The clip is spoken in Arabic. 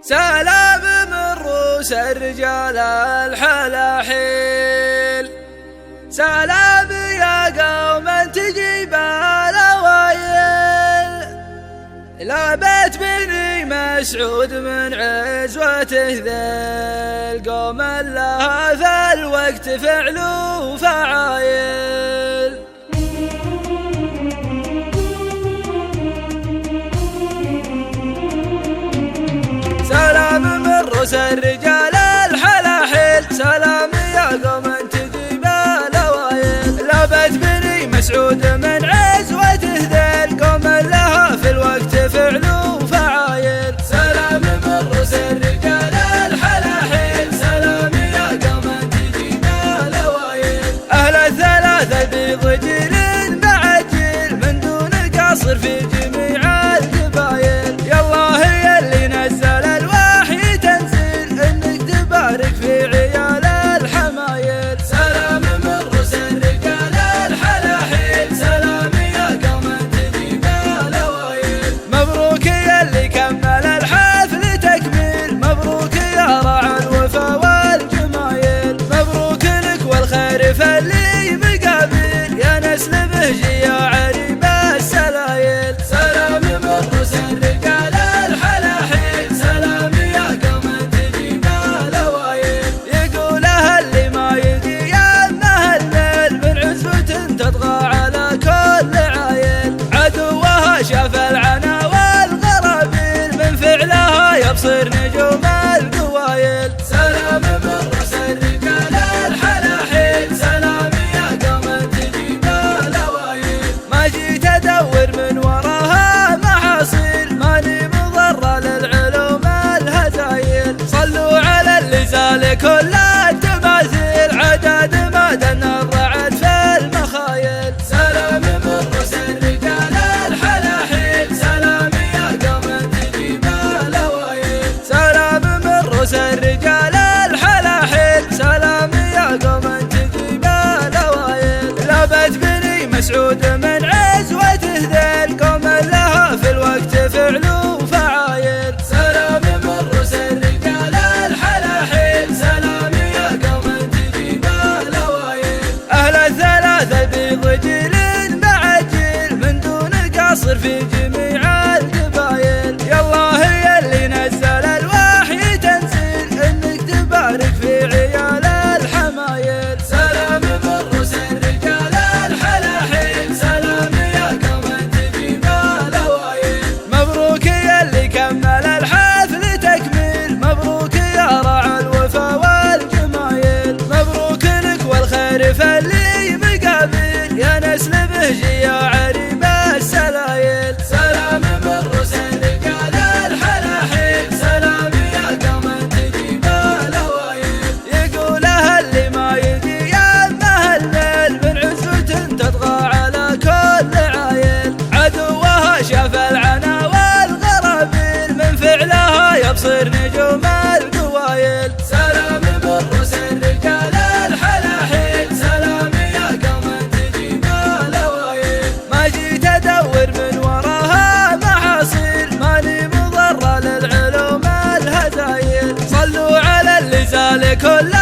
سلام من رؤوس الرجال الحلاحيل، سلام يا قوم تجيب الأوايل. لا بيت بني مسعود من عزوته ذيل، قوم لها في الوقت فعل وفعايل. سلام من رؤوس الرجال الحلاحيل، سلام يا قوم تجيب الأوايل. لا بيت بني مسعود من عزوته ذيل، قوم لها في الوقت فعل وفعايل. سلام من رؤوس الرجال الحلاحيل، سلام يا قوم تجيب الأوايل. أهل الثلاثة بيض جيل بعجيل، من دون قصر في جميع القبايل. يالله هي اللي نزل الوحي تنزيل، انك تبارك في عيال الحمايل. سلام من رؤوس الرجال الحلاحيل، سلام يا قوم تجيب الأوايل. مبروك يا اللي كمل الحفل تكميل، مبروك يا راعي الوفا والجمايل. مبروك لك والخير فاللي مقابل، يا نسل بهجي يا عريب السلايل. سلام من رؤوس الرجال الحلاحيل، سلام يا قوم تجيب الأوايل. يقولها اللي ما يجي يمه الليل، من عزوة تطغى على كل عايل. عدوها شاف العنا والغرابيل، من فعلها يبصر نجوم القوايل. سلام من رؤوس الرجال الحلاحيل، سلام يا قوم تجيب الأوايل. ما جيت ادور من وراها محاصيل، ماني مضرة للعلوم الهزايل. صلوا على اللي زال كل التماثيل، عدد ما دن الرعد في المخايل. سلام من رؤوس الرجال الحلاحيل، سلام يا قوم تجيب الأوايل. سلام من رؤوس الرجال الحلاحيل، سلام يا قوم تجيب الأوايل. لا بيت بني مسعود من عزوته ذيل، قوم لها في الوقت فعل وفعايل. سلام من رؤوس الرجال الحلاحيل، سلام يا قوم تجيب الأوايل. أهل الثلاثة بيض جيل بعجيل، من دون قصر في جميع القبايل. يالله هي اللي نزل الوحي تنزيل، انك تبارك في عيال الحمايل. سلام من رؤوس الرجال الحلاحيل، سلام يا قوم تجيب الأوايل. مبروك يا اللي كمل الحفل تكميل، مبروك يا راعي الوفا والجمايل. مبروك لك والخير فاللي مقابل، يا نسل بهجي يا عريب السلايل. سلام من رؤوس الرجال الحلاحيل، سلام يا قوم تجيب الأوايل. يقولها اللي ما يجي يمه الليل، من عزوة تطغى على كل عايل. عدوها شاف العنا والغرابيل، من فعلها يبصر نجوم القوايل. سلام من رؤوس الرجال الحلاحيل، سلام يا قوم تجيب الأوايل. ما جيت ادور من وراها محاصيل، ماني مضرة للعلوم الهزايل. صلوا على اللي زال كل